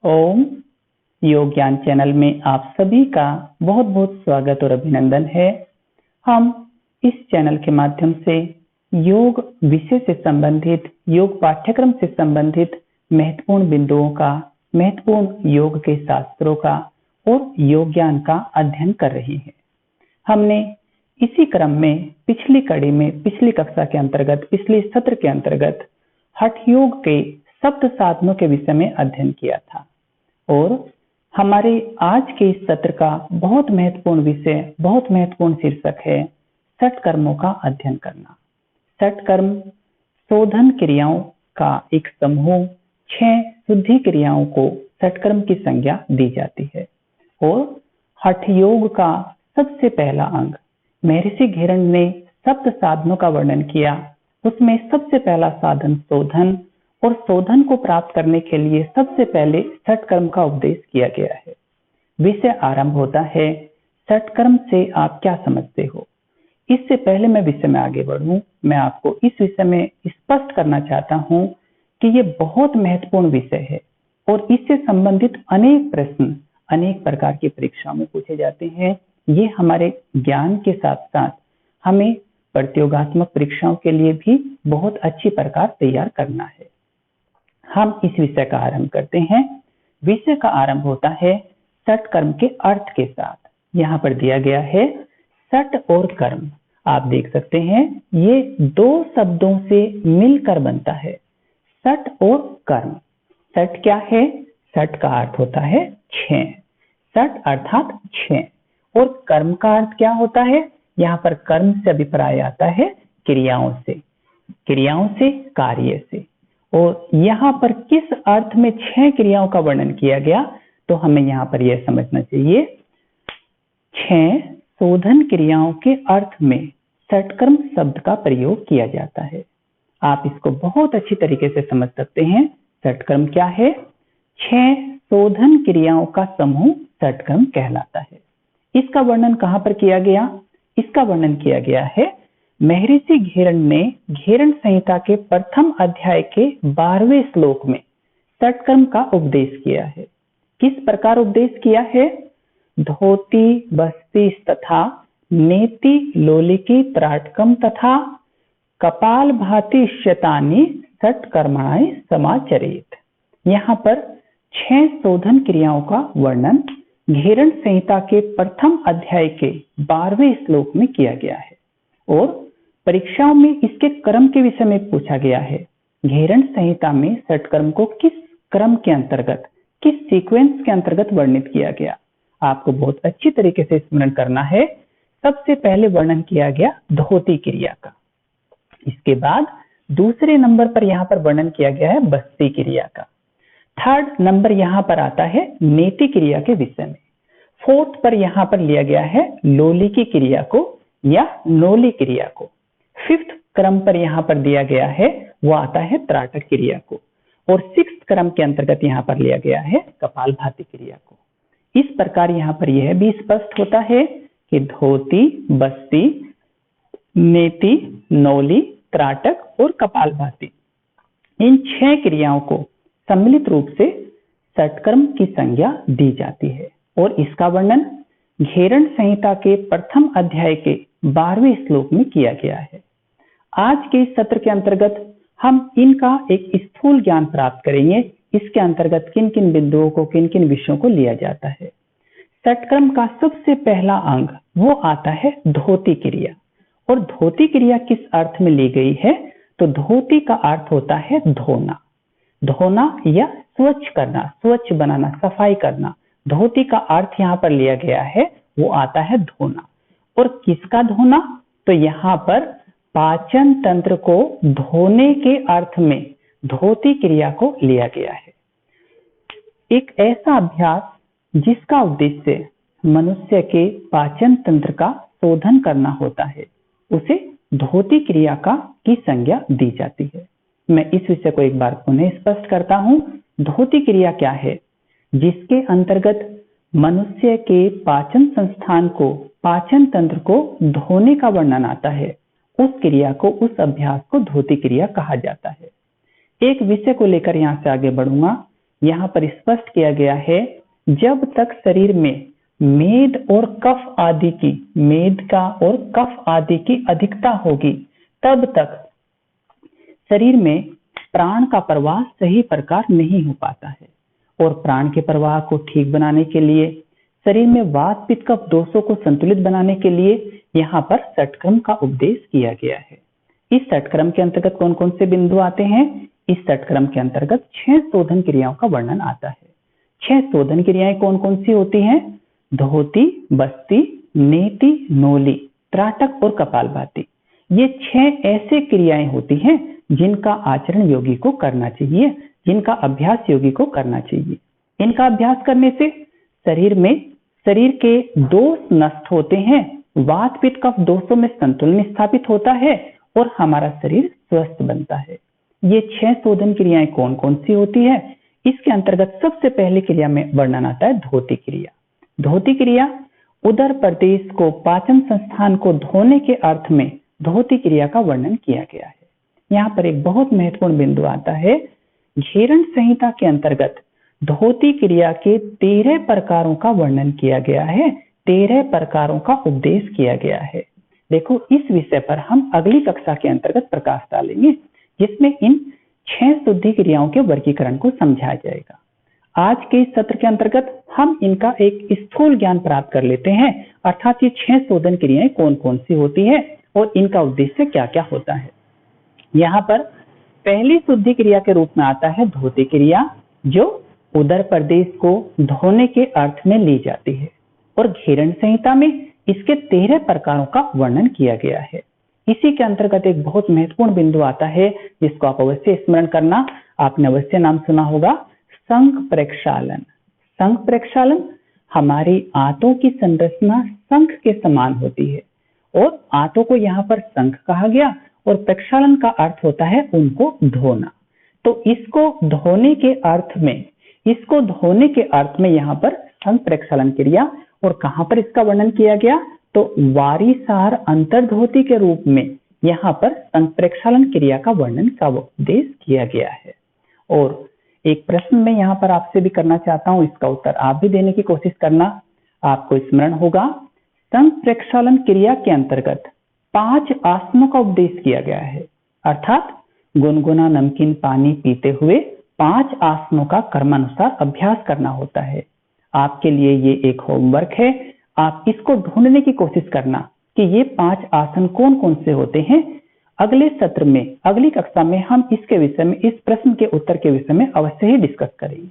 ओम योग ज्ञान चैनल में आप सभी का बहुत बहुत स्वागत और अभिनंदन है। हम इस चैनल के माध्यम से योग विषय से संबंधित, योग पाठ्यक्रम से संबंधित महत्वपूर्ण बिंदुओं का, महत्वपूर्ण योग के शास्त्रों का और योग ज्ञान का अध्ययन कर रहे हैं। हमने इसी क्रम में पिछली कड़ी में, पिछली कक्षा के अंतर्गत, पिछले सत्र के अंतर्गत हठ योग के सप्त साधनों के विषय में अध्ययन किया था और हमारे आज के इस सत्र का बहुत महत्वपूर्ण विषय, बहुत महत्वपूर्ण शीर्षक है षट कर्मों का अध्ययन करना। षट कर्म शोधन क्रियाओं का एक समूह, 6 शुद्धि क्रियाओं को षट कर्म की संज्ञा दी जाती है और हठ योग का सबसे पहला अंग महर्षि घेरंड ने सप्त साधनों का वर्णन किया। उसमें सबसे पहला साधन शोधन, और शोधन को प्राप्त करने के लिए सबसे पहले षट कर्म का उपदेश किया गया है। विषय आरंभ होता है षट कर्म से आप क्या समझते हो। इससे पहले मैं विषय में आगे बढ़ूं, मैं आपको इस विषय में स्पष्ट करना चाहता हूं कि ये बहुत महत्वपूर्ण विषय है और इससे संबंधित अनेक प्रश्न अनेक प्रकार की परीक्षाओं में पूछे जाते हैं। ये हमारे ज्ञान के साथ साथ हमें प्रतियोगात्मक परीक्षाओं के लिए भी बहुत अच्छी प्रकार तैयार करना है। हम इस विषय का आरंभ करते हैं। विषय का आरंभ होता है षट कर्म के अर्थ के साथ। यहाँ पर दिया गया है षट और कर्म। आप देख सकते हैं ये 2 शब्दों से मिलकर बनता है, षट और कर्म। षट क्या है? षट का अर्थ होता है 6, षट अर्थात 6, और कर्म का अर्थ क्या होता है? यहाँ पर कर्म से अभिप्राय आता है क्रियाओं से, क्रियाओं से, कार्य से। और यहाँ पर किस अर्थ में 6 क्रियाओं का वर्णन किया गया, तो हमें यहाँ पर यह समझना चाहिए 6 शोधन क्रियाओं के अर्थ में षटकर्म शब्द का प्रयोग किया जाता है। आप इसको बहुत अच्छी तरीके से समझ सकते हैं। षटकर्म क्या है? 6 शोधन क्रियाओं का समूह षटकर्म कहलाता है। इसका वर्णन कहाँ पर किया गया? इसका वर्णन किया गया है महर्षि घेरंड ने घेरंड संहिता के प्रथम अध्याय के 12वें श्लोक में षटकर्म का उपदेश किया है। किस प्रकार उपदेश किया है? धोती बस्ती तथा नेति लोलिकी त्राटकम तथा कपाल भाति शतानी षटकर्मणाय समाचरेत। यहाँ पर 6 शोधन क्रियाओं का वर्णन घेरंड संहिता के प्रथम अध्याय के 12वें श्लोक में किया गया है और परीक्षाओं में इसके क्रम के विषय में पूछा गया है। घेरंड संहिता में षटकर्म को किस क्रम के अंतर्गत, किस सीक्वेंस के अंतर्गत वर्णित किया गया, आपको बहुत अच्छी तरीके से स्मरण करना है। सबसे पहले वर्णन किया गया धोती क्रिया का, इसके बाद दूसरे नंबर पर यहाँ पर वर्णन किया गया है बस्ती क्रिया का, थर्ड नंबर यहाँ पर आता है नेति क्रिया के विषय में, फोर्थ पर यहाँ पर लिया गया है लोलिकी क्रिया को या नोली क्रिया को, फिफ्थ क्रम पर यहाँ पर दिया गया है वो आता है त्राटक क्रिया को, और 6th क्रम के अंतर्गत यहाँ पर लिया गया है कपालभाति क्रिया को। इस प्रकार यहाँ पर यह भी स्पष्ट होता है कि धोती, बस्ती, नेति, नौली, त्राटक और कपालभाति, इन 6 क्रियाओं को सम्मिलित रूप से षटकर्म की संज्ञा दी जाती है और इसका वर्णन घेरंड संहिता के प्रथम अध्याय के 12वें श्लोक में किया गया है। आज के इस सत्र के अंतर्गत हम इनका एक स्थूल ज्ञान प्राप्त करेंगे। इसके अंतर्गत किन किन बिंदुओं को, किन किन विषयों को लिया जाता है। षटकर्म का सबसे पहला अंग वो आता है धोती क्रिया, और धोती क्रिया किस अर्थ में ली गई है, तो धोती का अर्थ होता है धोना, धोना या स्वच्छ करना, स्वच्छ बनाना, सफाई करना। धोती का अर्थ यहाँ पर लिया गया है वो आता है धोना। और किसका धोना? तो यहाँ पर पाचन तंत्र को धोने के अर्थ में धोती क्रिया को लिया गया है। एक ऐसा अभ्यास जिसका उद्देश्य मनुष्य के पाचन तंत्र का शोधन करना होता है, उसे धोती क्रिया का की संज्ञा दी जाती है। मैं इस विषय को एक बार पुनः स्पष्ट करता हूँ। धोती क्रिया क्या है? जिसके अंतर्गत मनुष्य के पाचन संस्थान को, पाचन तंत्र को धोने का वर्णन आता है, उस क्रिया को, उस अभ्यास को धोती क्रिया कहा जाता है। एक विषय को लेकर यहाँ से आगे बढ़ूंगा यहाँ पर स्पष्ट किया गया है, जब तक शरीर में मेद और कफ आदि की, मेद का और कफ आदि की अधिकता होगी, तब तक शरीर में प्राण का प्रवाह सही प्रकार नहीं हो पाता है। और प्राण के प्रवाह को ठीक बनाने के लिए, शरीर में वात पित्त कफ दोषों को संतुलित बनाने के लिए यहाँ पर षटक्रम का उपदेश किया गया है। इस षटक्रम के अंतर्गत कौन कौन से बिंदु आते हैं? इस षटक्रम के अंतर्गत 6 शोधन क्रियाओं का वर्णन आता है। 6 शोधन क्रियाएं कौन कौन सी होती हैं? धोती, बस्ती, नेति, नोली, त्राटक और कपालभाति। ये 6 ऐसे क्रियाएं होती हैं जिनका आचरण योगी को करना चाहिए, जिनका अभ्यास योगी को करना चाहिए। इनका अभ्यास करने से शरीर के दोष नष्ट होते हैं, वात पित्त कफ दोषों में संतुलन स्थापित होता है और हमारा शरीर स्वस्थ बनता है। ये 6 शोधन क्रियाएं कौन कौन सी होती है? इसके अंतर्गत सबसे पहली क्रिया में वर्णन आता है धोती क्रिया। धोती क्रिया उदर प्रदेश को, पाचन संस्थान को धोने के अर्थ में धोती क्रिया का वर्णन किया गया है। यहाँ पर एक बहुत महत्वपूर्ण बिंदु आता है। घेरण संहिता के अंतर्गत धोती क्रिया के 13 प्रकारों का वर्णन किया गया है, 13 प्रकारों का उपदेश किया गया है। देखो, इस विषय पर हम अगली कक्षा के अंतर्गत प्रकाश डालेंगे, जिसमें इन 6 शुद्धि क्रियाओं के वर्गीकरण को समझाया जाएगा। आज के इस सत्र के अंतर्गत हम इनका एक स्थूल ज्ञान प्राप्त कर लेते हैं, अर्थात ये 6 शोधन क्रियाएं कौन कौन सी होती है और इनका उद्देश्य क्या क्या होता है। यहाँ पर पहली शुद्धि क्रिया के रूप में आता है धोती क्रिया, जो उदर प्रदेश को धोने के अर्थ में ली जाती है और घेरण संहिता में इसके 13 प्रकारों का वर्णन किया गया है। इसी के अंतर्गत एक बहुत महत्वपूर्ण बिंदु आता है, जिसको आप अवश्य स्मरण करना। आपने अवश्य नाम सुना होगा, शंख प्रक्षालन। शंख प्रक्षालन, हमारी आंतों की संरचना शंख के समान होती है और आंतों को यहाँ पर शंख कहा गया और प्रक्षालन का अर्थ होता है उनको धोना। तो इसको धोने के अर्थ में यहाँ पर शंख प्रक्षालन क्रिया, और कहाँ पर इसका वर्णन किया गया? तो वारीसार अंतर्धोती के रूप में यहाँ पर शंख प्रक्षालन क्रिया का वर्णन का उपदेश किया गया है। और एक प्रश्न मैं यहाँ पर आपसे भी करना चाहता हूँ, इसका उत्तर आप भी देने की कोशिश करना। आपको स्मरण होगा, शंख प्रक्षालन क्रिया के अंतर्गत 5 आसनों का उपदेश किया गया है, अर्थात गुनगुना नमकीन पानी पीते हुए 5 आसनों का क्रमानुसार अभ्यास करना होता है। आपके लिए ये एक होमवर्क है, आप इसको ढूंढने की कोशिश करना कि ये 5 आसन कौन कौन से होते हैं। अगले सत्र में, अगली कक्षा में हम इसके विषय में, इस प्रश्न के उत्तर के विषय में अवश्य ही डिस्कस करेंगे।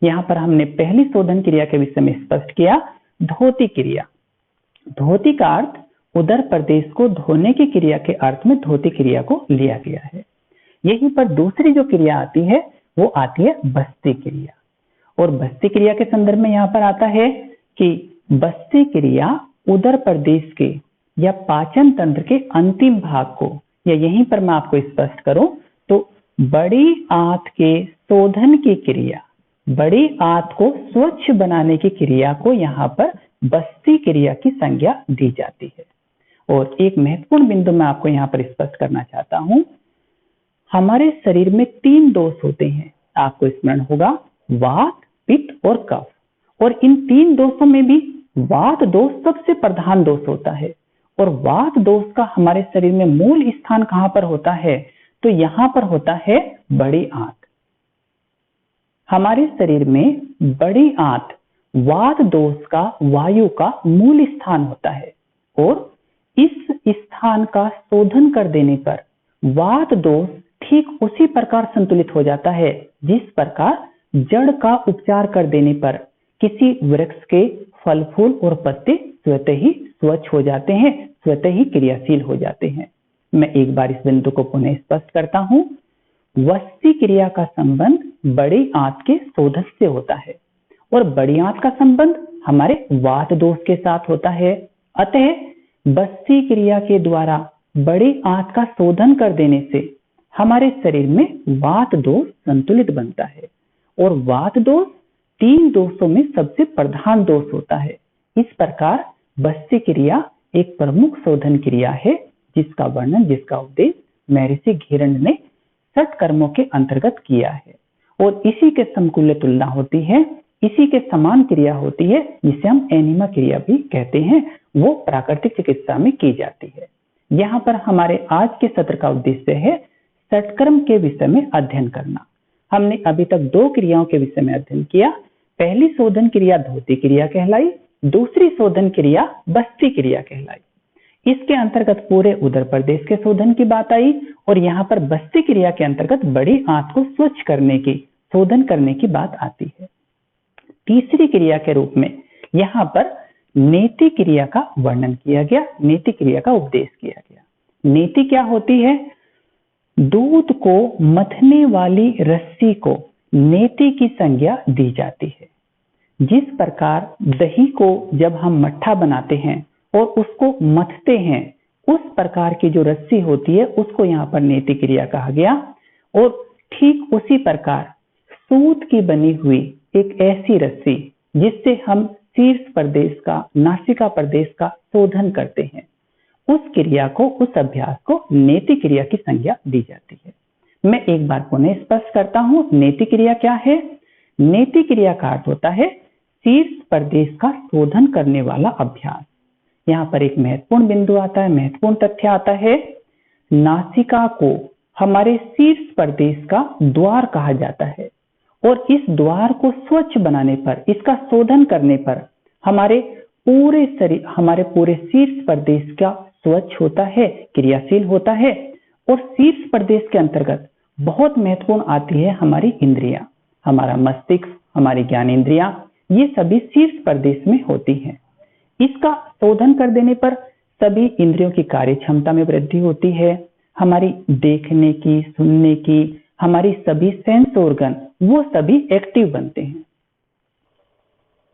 यहाँ पर हमने पहली शोधन क्रिया के विषय में स्पष्ट किया, धोती क्रिया। धोती का अर्थ उदर प्रदेश को धोने की क्रिया के अर्थ में धोती क्रिया को लिया गया है। यहीं पर दूसरी जो क्रिया आती है वो आती है बस्ती क्रिया। और बस्ती क्रिया के संदर्भ में यहाँ पर आता है कि बस्ती क्रिया उदर प्रदेश के या पाचन तंत्र के अंतिम भाग को, या यहीं पर मैं आपको स्पष्ट करूं तो बड़ी आंत के शोधन की क्रिया, बड़ी आंत को स्वच्छ बनाने की क्रिया को यहाँ पर बस्ती क्रिया की संज्ञा दी जाती है। और एक महत्वपूर्ण बिंदु मैं आपको यहाँ पर स्पष्ट करना चाहता हूं, हमारे शरीर में 3 दोष होते हैं, आपको स्मरण होगा, वात, पित्त और कफ। और इन 3 दोषों में भी वात दोष सबसे प्रधान दोष होता है। और वात दोष का हमारे शरीर में मूल स्थान कहां पर होता है? तो यहां पर होता है बड़ी आंत। हमारे शरीर में बड़ी आंत वात दोष का, वायु का मूल स्थान होता है। और इस स्थान का शोधन कर देने पर वात दोष ठीक उसी प्रकार संतुलित हो जाता है जिस प्रकार जड़ का उपचार कर देने पर किसी वृक्ष के फल फूल और पत्ते स्वतः ही स्वच्छ हो जाते हैं, स्वतः ही क्रियाशील हो जाते हैं। मैं एक बार इस बिंदु को पुनः स्पष्ट करता हूं, वस्ती क्रिया का संबंध बड़ी आंत के शोधन से होता है और बड़ी आंत का संबंध हमारे वात दोष के साथ होता है। अतः बस्ती क्रिया के द्वारा बड़ी आंत का शोधन कर देने से हमारे शरीर में वात दोष संतुलित बनता है। और वात दोष 3 दोषों में सबसे प्रधान दोष होता है। इस प्रकार बस्ती क्रिया एक प्रमुख शोधन क्रिया है, जिसका वर्णन, जिसका उपदेश महर्षि घेरंड ने 6 कर्मों के अंतर्गत किया है। और इसी के समतुल्य तुलना होती है, इसी के समान क्रिया होती है जिसे हम एनिमा क्रिया भी कहते हैं, वो प्राकृतिक चिकित्सा में की जाती है। यहाँ पर हमारे आज के सत्र का उद्देश्य है षटक्रम के विषय में अध्ययन करना। हमने अभी तक 2 क्रियाओं के विषय में अध्ययन किया। पहली शोधन क्रिया धोती क्रिया कहलाई, दूसरी शोधन क्रिया बस्ती क्रिया कहलाई। इसके अंतर्गत पूरे उदर प्रदेश के शोधन की बात आई और यहाँ पर बस्ती क्रिया के अंतर्गत बड़ी आंत को स्वच्छ करने की, शोधन करने की बात आती है। तीसरी क्रिया के रूप में यहाँ पर नेति क्रिया का वर्णन किया गया, नेति क्रिया का उपदेश किया गया। नेति क्या होती है? दूध को मथने वाली रस्सी को नेति की संज्ञा दी जाती है। जिस प्रकार दही को जब हम मट्ठा बनाते हैं और उसको मथते हैं, उस प्रकार की जो रस्सी होती है उसको यहाँ पर नेति क्रिया कहा गया। और ठीक उसी प्रकार सूत की बनी हुई एक ऐसी रस्सी जिससे हम शीर्ष प्रदेश का, नासिका प्रदेश का शोधन करते हैं, उस क्रिया को, उस अभ्यास को नेति क्रिया की संज्ञा दी जाती है। मैं एक बार पुनः स्पष्ट करता हूं, नेति क्रिया क्या है? नेति क्रिया का अर्थ होता है शीर्ष प्रदेश का शोधन करने वाला अभ्यास। यहाँ पर एक महत्वपूर्ण बिंदु आता है, महत्वपूर्ण तथ्य आता है। नासिका को हमारे शीर्ष प्रदेश का द्वार कहा जाता है और इस द्वार को स्वच्छ बनाने पर, इसका शोधन करने पर हमारे पूरे शरीर, हमारे पूरे शीर्ष प्रदेश का स्वच्छ होता है, क्रियाशील होता है। और शीर्ष प्रदेश के अंतर्गत बहुत महत्वपूर्ण आती है हमारी इंद्रियां, हमारा मस्तिष्क, हमारी ज्ञान इंद्रियां, ये सभी शीर्ष प्रदेश में होती हैं। इसका शोधन कर देने पर सभी इंद्रियों की कार्य क्षमता में वृद्धि होती है। हमारी देखने की, सुनने की, हमारी सभी सेंस ऑर्गन वो सभी एक्टिव बनते हैं।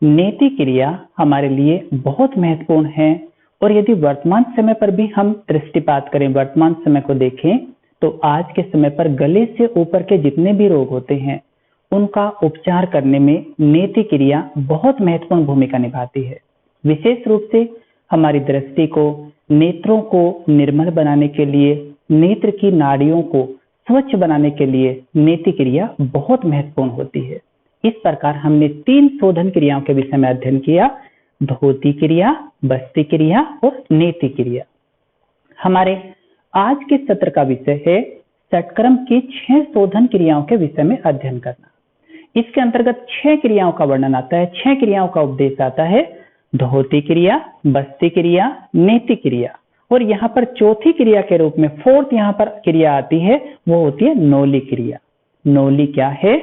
नेति क्रिया हमारे लिए बहुत महत्वपूर्ण है और यदि वर्तमान समय पर भी हम दृष्टिपात करें, वर्तमान समय को देखें, तो आज के समय पर गले से ऊपर के जितने भी रोग होते हैं उनका उपचार करने में नेति क्रिया बहुत महत्वपूर्ण भूमिका निभाती है। विशेष रूप से हमारी दृष्टि को, नेत्रों को निर्मल बनाने के लिए, नेत्र की नाड़ियों को स्वच्छ बनाने के लिए नेति क्रिया बहुत महत्वपूर्ण होती है। इस प्रकार हमने 3 शोधन क्रियाओं के विषय में अध्ययन किया, धोती क्रिया, बस्ती क्रिया और नेति क्रिया। हमारे आज के सत्र का विषय है षटक्रम की 6 शोधन क्रियाओं के विषय में अध्ययन करना। इसके अंतर्गत 6 क्रियाओं का वर्णन आता है, 6 क्रियाओं का उपदेश आता है, धोती क्रिया, बस्ती क्रिया, नेति क्रिया और यहाँ पर चौथी क्रिया के रूप में, फोर्थ यहाँ पर क्रिया आती है, वो होती है नौली क्रिया। नौली क्या है?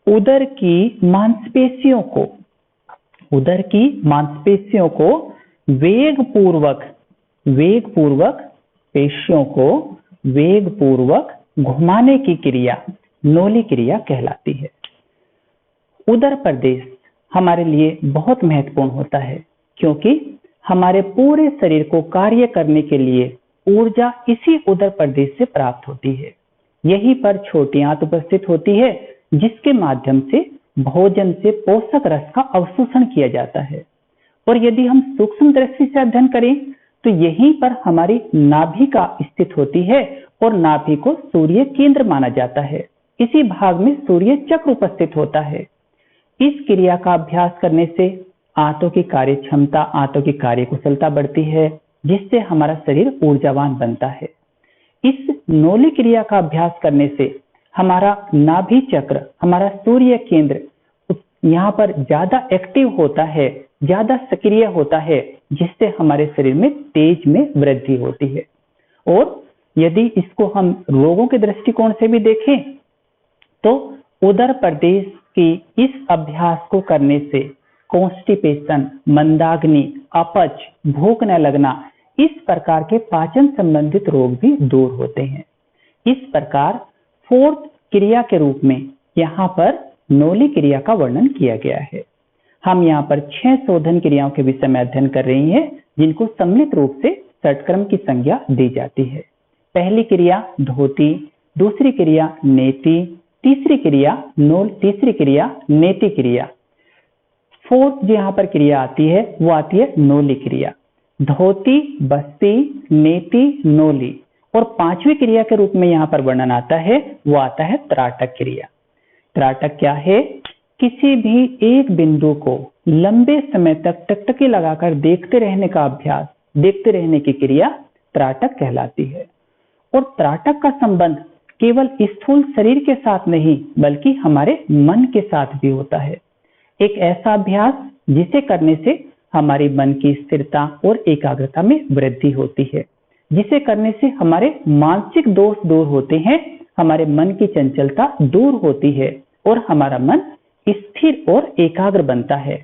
उदर की मांसपेशियों को, उदर की मांसपेशियों को वेगपूर्वक पेशियों को वेगपूर्वक घुमाने की क्रिया नौली क्रिया कहलाती है। उदर प्रदेश हमारे लिए बहुत महत्वपूर्ण होता है क्योंकि हमारे पूरे शरीर को कार्य करने के लिए ऊर्जा इसी उदर प्रदेश से प्राप्त होती है। यहीं पर छोटी आंत उपस्थित होती है जिसके माध्यम से भोजन से पोषक रस का अवशोषण किया जाता है। और यदि हम सूक्ष्म दृष्टि से अध्ययन करें तो यहीं पर हमारी नाभि का स्थित होती है और नाभि को सूर्य केंद्र माना जाता है। इसी भाग में सूर्य चक्र उपस्थित होता है। इस क्रिया का अभ्यास करने से आंतों की कार्य क्षमता, आंतों की कार्य कुशलता बढ़ती है जिससे हमारा शरीर ऊर्जावान बनता है। इस नौली क्रिया का अभ्यास करने से हमारा नाभि चक्र, हमारा सूर्य केंद्र यहाँ पर ज्यादा एक्टिव होता है, ज्यादा सक्रिय होता है जिससे हमारे शरीर में तेज में वृद्धि होती है। और यदि इसको हम रोगों के दृष्टिकोण से भी देखें तो उदर प्रदेश की इस अभ्यास को करने से कॉन्स्टिपेशन, मंदाग्नि, अपच, भूख न लगना, इस प्रकार के पाचन संबंधित रोग भी दूर होते हैं। इस प्रकार फोर्थ क्रिया के रूप में यहाँ पर नौली क्रिया का वर्णन किया गया है। हम यहाँ पर 6 शोधन क्रियाओं के विषय में अध्ययन कर रहे हैं जिनको सम्मिलित रूप से षटक्रम की संज्ञा दी जाती है। पहली क्रिया धोती, दूसरी क्रिया नेति, तीसरी क्रिया नेति क्रिया। फोर्थ जो यहाँ पर क्रिया आती है वो आती है नौली क्रिया। धोती, बस्ती, नेति, नौली और 5वीं क्रिया के रूप में यहाँ पर वर्णन आता है वो आता है त्राटक क्रिया। त्राटक क्या है? किसी भी एक बिंदु को लंबे समय तक टकटकी लगाकर देखते रहने का अभ्यास, देखते रहने की क्रिया त्राटक कहलाती है। और त्राटक का संबंध केवल स्थूल शरीर के साथ नहीं बल्कि हमारे मन के साथ भी होता है। एक ऐसा अभ्यास जिसे करने से हमारी मन की स्थिरता और एकाग्रता में वृद्धि होती है, जिसे करने से हमारे मानसिक दोष दूर होते हैं, हमारे मन की चंचलता दूर होती है और हमारा मन स्थिर और एकाग्र बनता है।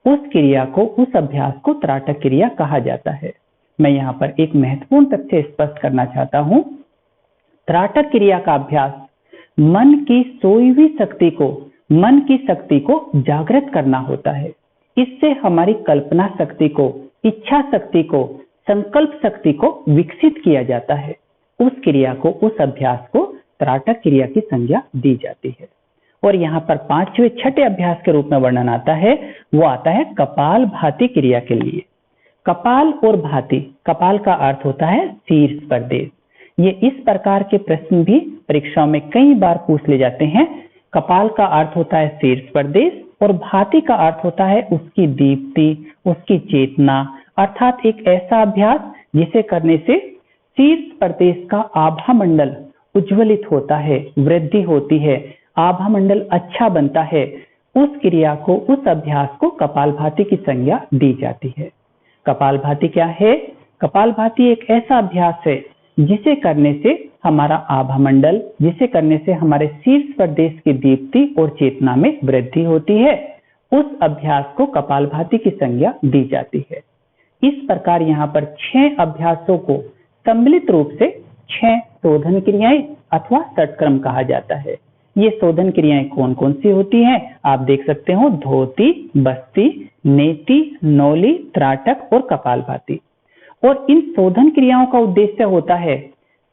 उस क्रिया को, उस अभ्यास को त्राटक क्रिया कहा जाता है। मैं यहाँ पर एक महत्वपूर्ण तथ्य स्पष्ट करना चाहता हूँ। त्राटक क्रिया का अभ्यास मन की सोई हुई शक्ति को, मन की शक्ति को जागृत करना होता है। इससे हमारी कल्पना शक्ति को, इच्छा शक्ति को, संकल्प शक्ति को विकसित किया जाता है। उस क्रिया को, उस अभ्यास को त्राटक क्रिया की संज्ञा दी जाती है। और यहाँ पर पांचवें छठे अभ्यास के रूप में वर्णन आता है, वो आता है कपाल भाती क्रिया के लिए। कपाल और भाती, कपाल का अर्थ होता है शीर्ष प्रदेश। ये इस प्रकार के प्रश्न भी परीक्षाओं में कई बार पूछ ले जाते हैं। कपाल का अर्थ होता है शीर्ष प्रदेश और भाती का अर्थ होता है उसकी दीप्ति, उसकी चेतना, अर्थात एक ऐसा अभ्यास जिसे करने से शीर्ष प्रदेश का आभा मंडल उज्ज्वलित होता है, वृद्धि होती है, आभा मंडल अच्छा बनता है। उस क्रिया को, उस अभ्यास को कपालभाति की संज्ञा दी जाती है। कपालभाति क्या है? कपालभाति एक ऐसा अभ्यास है जिसे करने से हमारा आभा मंडल, जिसे करने से हमारे शीर्ष प्रदेश की दीप्ति और चेतना में वृद्धि होती है। उस अभ्यास को कपालभाति की संज्ञा दी जाती है। इस प्रकार यहाँ पर 6 अभ्यासों को सम्मिलित रूप से 6 शोधन क्रियाएं अथवा षटक्रम कहा जाता है। ये शोधन क्रियाएं कौन कौन सी होती हैं? आप देख सकते हो, धोती, बस्ती, नेति, नौली, त्राटक और कपालभाति। और इन शोधन क्रियाओं का उद्देश्य होता है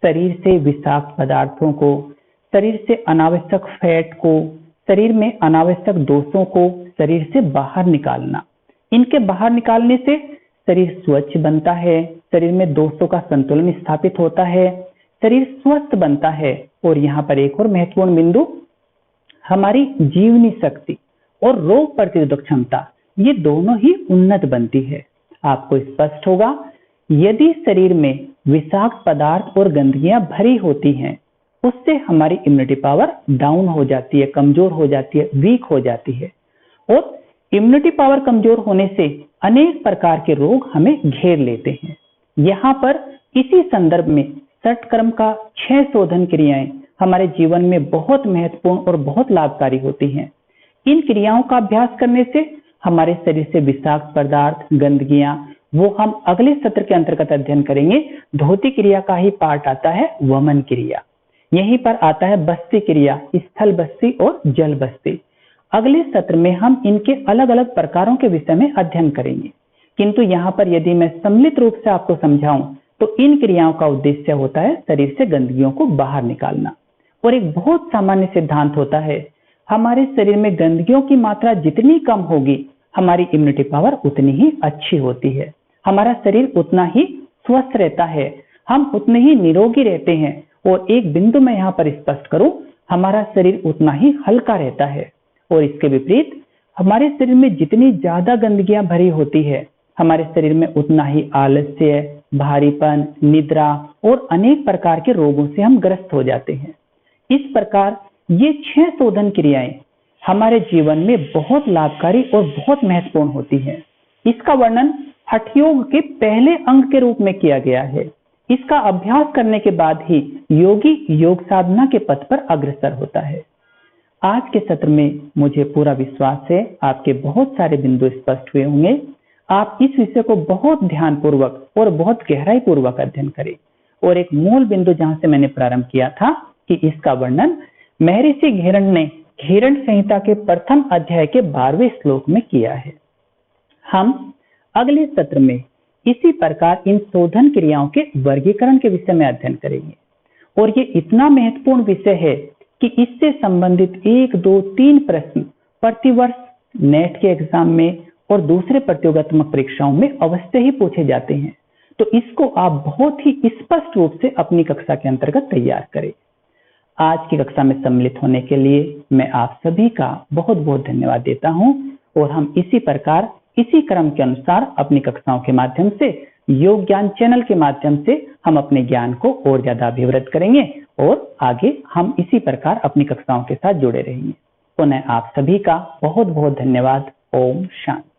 शरीर से विषाक्त पदार्थों को, शरीर से अनावश्यक फैट को, शरीर में अनावश्यक दोषों को शरीर से बाहर निकालना। इनके बाहर निकालने से शरीर स्वच्छ बनता है, शरीर में दोषों का संतुलन स्थापित होता है, शरीर स्वस्थ बनता है। और यहाँ पर एक और महत्वपूर्ण बिंदु, हमारी जीवनी शक्ति और रोग प्रतिरोधक क्षमता, ये दोनों ही उन्नत बनती है। आपको स्पष्ट होगा, यदि शरीर में विषाक्त पदार्थ और गंदगियां भरी होती हैं, उससे हमारी इम्यूनिटी पावर डाउन हो जाती है, कमजोर हो जाती है, वीक हो जाती है। और इम्यूनिटी पावर कमजोर होने से अनेक प्रकार के रोग हमें घेर लेते हैं। यहाँ पर इसी संदर्भ में षटक्रम का 6 शोधन क्रियाएं हमारे जीवन में बहुत महत्वपूर्ण और बहुत लाभकारी होती हैं। इन क्रियाओं का अभ्यास करने से हमारे शरीर से विषाक्त पदार्थ, गंदगियां, वो हम अगले सत्र के अंतर्गत अध्ययन करेंगे। धोती क्रिया का ही पार्ट आता है वमन क्रिया, यहीं पर आता है बस्ती क्रिया, स्थल बस्ती और जल बस्ती। अगले सत्र में हम इनके अलग अलग प्रकारों के विषय में अध्ययन करेंगे। किंतु यहाँ पर यदि मैं सम्मिलित रूप से आपको समझाऊं तो इन क्रियाओं का उद्देश्य होता है शरीर से गंदगियों को बाहर निकालना। और एक बहुत सामान्य सिद्धांत होता है, हमारे शरीर में गंदगियों की मात्रा जितनी कम होगी, हमारी इम्यूनिटी पावर उतनी ही अच्छी होती है, हमारा शरीर उतना ही स्वस्थ रहता है, हम उतने ही निरोगी रहते हैं। और एक बिंदु मैं यहाँ पर स्पष्ट करूं, हमारा शरीर उतना ही हल्का रहता है। और इसके विपरीत हमारे शरीर में जितनी ज्यादा गंदगियां भरी होती है, हमारे शरीर में उतना ही आलस्य, भारीपन, निद्रा और अनेक प्रकार के रोगों से हम ग्रस्त हो जाते हैं। इस प्रकार ये 6 शोधन क्रियाएं हमारे जीवन में बहुत लाभकारी और बहुत महत्वपूर्ण होती हैं। इसका वर्णन हठयोग के पहले अंग के रूप में किया गया है। इसका अभ्यास करने के बाद ही योगी योग साधना के पथ पर अग्रसर होता है। आज के सत्र में मुझे पूरा विश्वास है आपके बहुत सारे बिंदु स्पष्ट हुए होंगे। आप इस विषय को बहुत ध्यानपूर्वक और बहुत गहराई पूर्वक अध्ययन करें। और एक मूल बिंदु जहां से मैंने प्रारंभ किया था कि इसका वर्णन महर्षि घेरण ने घेरण संहिता के प्रथम अध्याय के 12वें श्लोक में किया है। हम अगले सत्र में इसी प्रकार इन शोधन क्रियाओं के वर्गीकरण के विषय में अध्ययन करेंगे। और ये इतना महत्वपूर्ण विषय है कि इससे संबंधित 1, 2, 3 प्रश्न प्रतिवर्ष नेट के एग्जाम में और दूसरे प्रतियोगात्मक परीक्षाओं में अवश्य ही पूछे जाते हैं। तो इसको आप बहुत ही स्पष्ट रूप से अपनी कक्षा के अंतर्गत तैयार करें। आज की कक्षा में सम्मिलित होने के लिए मैं आप सभी का बहुत बहुत धन्यवाद देता हूं और हम इसी प्रकार इसी क्रम के अनुसार अपनी कक्षाओं के माध्यम से योग ज्ञान चैनल के माध्यम से हम अपने ज्ञान को और ज्यादा अभिवृद्ध करेंगे और आगे हम इसी प्रकार अपनी कक्षाओं के साथ जुड़े रहेंगे। पुनः आप सभी का बहुत बहुत धन्यवाद। ओम शांति।